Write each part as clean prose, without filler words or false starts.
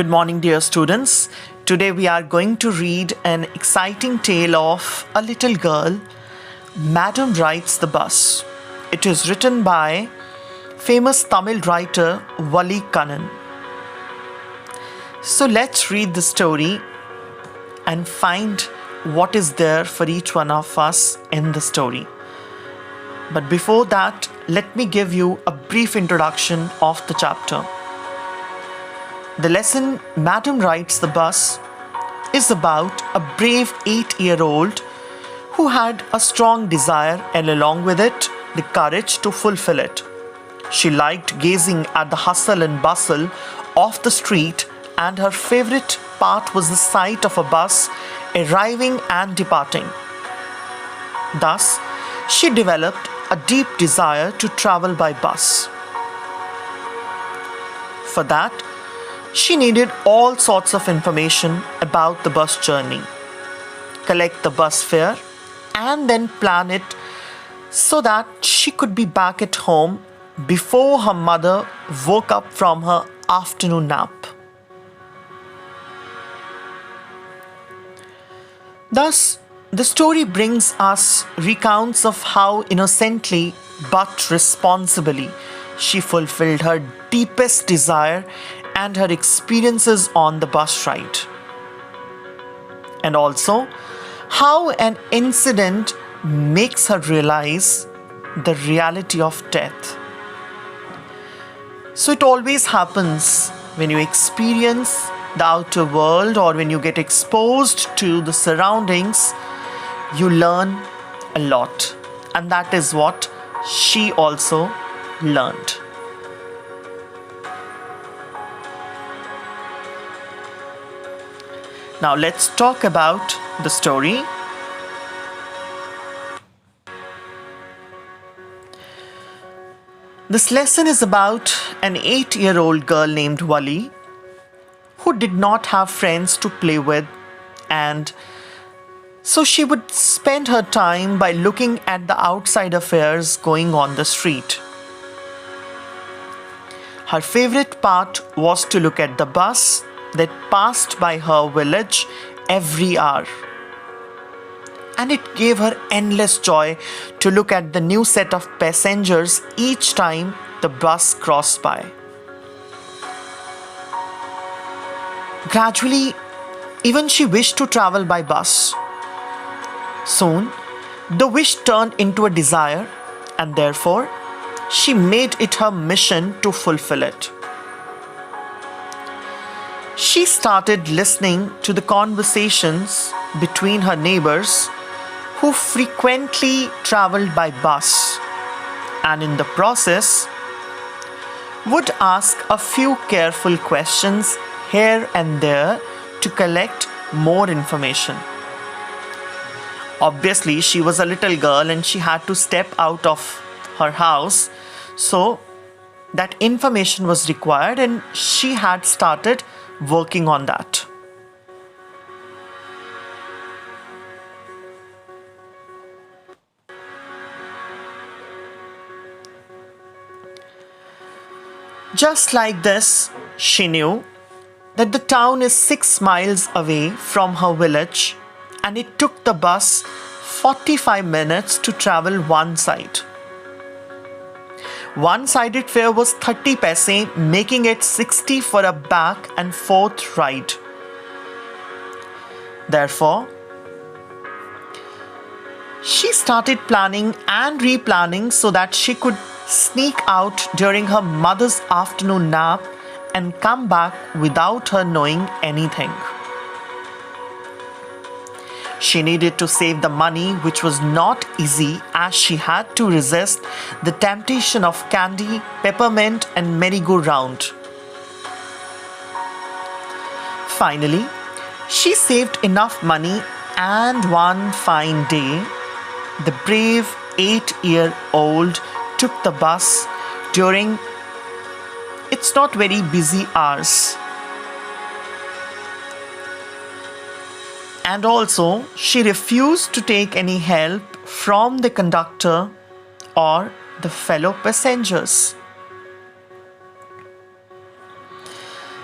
Good morning, dear students. Today we are going to read an exciting tale of a little girl, Madam Rides the Bus. It is written by famous Tamil writer Wali. So let's read the story and find what is there for each one of us in the story. But before that, let me give you a brief introduction of the chapter. The lesson Madam Rides the Bus is about a brave 8-year-old who had a strong desire and along with it, the courage to fulfill it. She liked gazing at the hustle and bustle of the street, and her favorite part was the sight of a bus arriving and departing. Thus, she developed a deep desire to travel by bus. For that, she needed all sorts of information about the bus journey, collect the bus fare, and then plan it so that she could be back at home before her mother woke up from her afternoon nap. Thus, the story brings us recounts of how innocently but responsibly she fulfilled her deepest desire and her experiences on the bus ride. And also, how an incident makes her realize the reality of death. So it always happens when you experience the outer world or when you get exposed to the surroundings, you learn a lot. And that is what she also learned. Now let's talk about the story. This lesson is about an 8-year-old girl named Wali who did not have friends to play with, and so she would spend her time by looking at the outside affairs going on the street. Her favorite part was to look at the bus that passed by her village every hour. And it gave her endless joy to look at the new set of passengers each time the bus crossed by. Gradually, even she wished to travel by bus. Soon, the wish turned into a desire, and therefore, she made it her mission to fulfill it. She started listening to the conversations between her neighbors who frequently traveled by bus, and in the process would ask a few careful questions here and there to collect more information. Obviously, she was a little girl and she had to step out of her house, so that information was required and she had started working on that. Just like this, she knew that the town is 6 miles away from her village and it took the bus 45 minutes to travel one side. One-sided fare was 30 paise, making it 60 for a back and forth ride. Therefore, she started planning and replanning so that she could sneak out during her mother's afternoon nap and come back without her knowing anything. She needed to save the money, which was not easy as she had to resist the temptation of candy, peppermint, and merry-go-round. Finally, she saved enough money, and one fine day, the brave 8-year-old took the bus during its not very busy hours. And also, she refused to take any help from the conductor or the fellow passengers.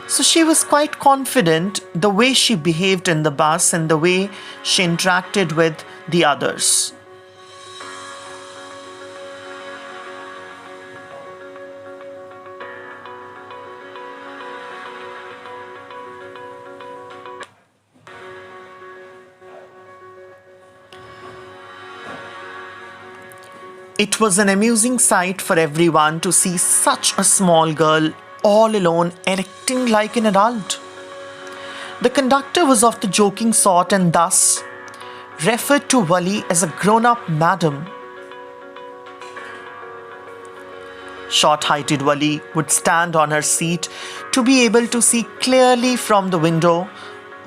So she was quite confident the way she behaved in the bus and the way she interacted with the others. It was an amusing sight for everyone to see such a small girl all alone and acting like an adult. The conductor was of the joking sort and thus referred to Wali as a grown-up madam. Short-heighted Wali would stand on her seat to be able to see clearly from the window,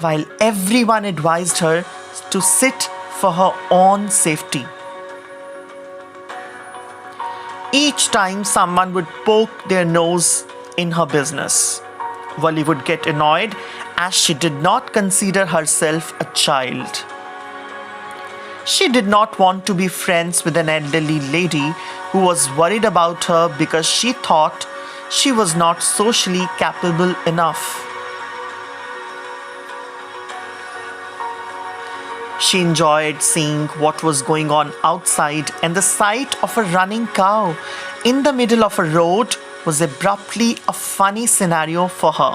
while everyone advised her to sit for her own safety. Each time someone would poke their nose in her business, Wali would get annoyed as she did not consider herself a child. She did not want to be friends with an elderly lady who was worried about her because she thought she was not socially capable enough. She enjoyed seeing what was going on outside, and the sight of a running cow in the middle of a road was abruptly a funny scenario for her.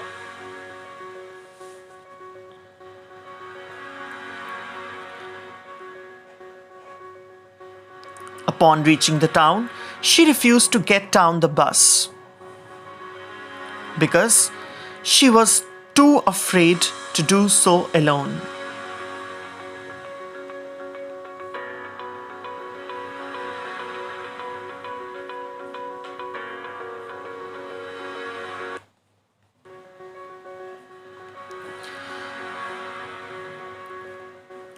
Upon reaching the town, she refused to get down the bus because she was too afraid to do so alone.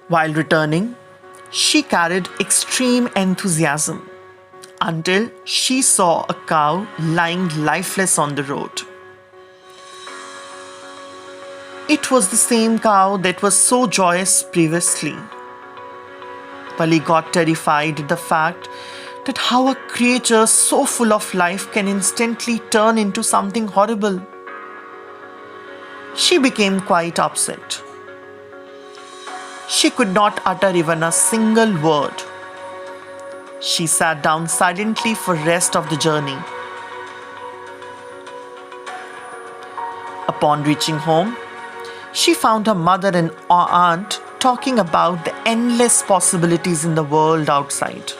While returning, she carried extreme enthusiasm until she saw a cow lying lifeless on the road. It was the same cow that was so joyous previously. Wali got terrified at the fact that how a creature so full of life can instantly turn into something horrible. She became quite upset. She could not utter even a single word. She sat down silently for the rest of the journey. Upon reaching home, she found her mother and aunt talking about the endless possibilities in the world outside.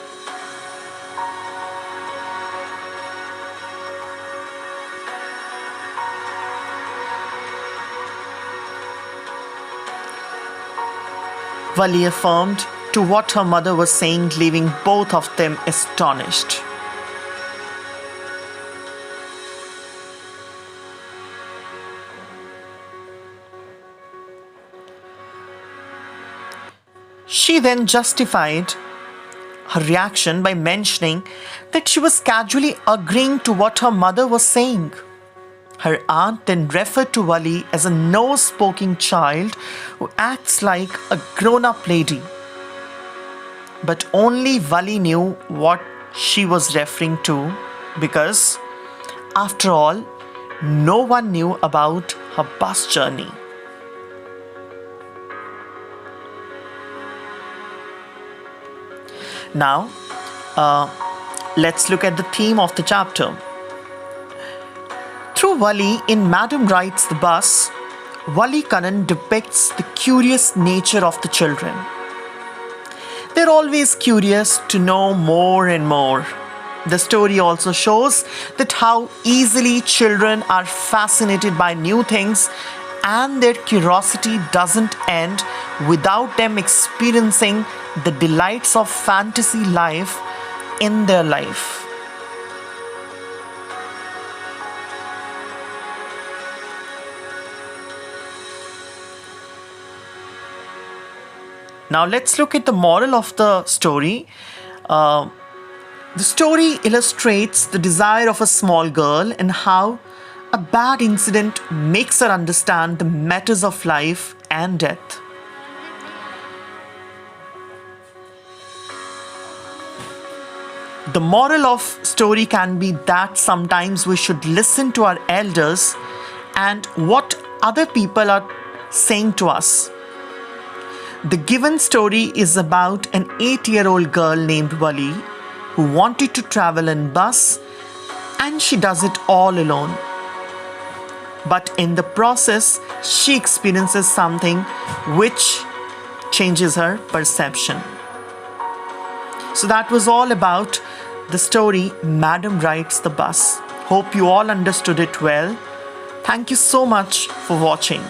Wali affirmed to what her mother was saying, leaving both of them astonished. She then justified her reaction by mentioning that she was casually agreeing to what her mother was saying. Her aunt then referred to Wali as a nose-poking child who acts like a grown-up lady. But only Wali knew what she was referring to because, after all, no one knew about her bus journey. Now, let's look at the theme of the chapter. Through Wali in Madam Writes the Bus, Wali Kannan depicts the curious nature of the children. They're always curious to know more and more. The story also shows that how easily children are fascinated by new things, and their curiosity doesn't end without them experiencing the delights of fantasy life in their life. Now let's look at the moral of the story. The story illustrates the desire of a small girl and how a bad incident makes her understand the matters of life and death. The moral of story can be that sometimes we should listen to our elders and what other people are saying to us. The given story is about an 8-year-old girl named Wali who wanted to travel in bus, and she does it all alone. But in the process, she experiences something which changes her perception. So that was all about the story Madam Rides the Bus. Hope you all understood it well. Thank you so much for watching.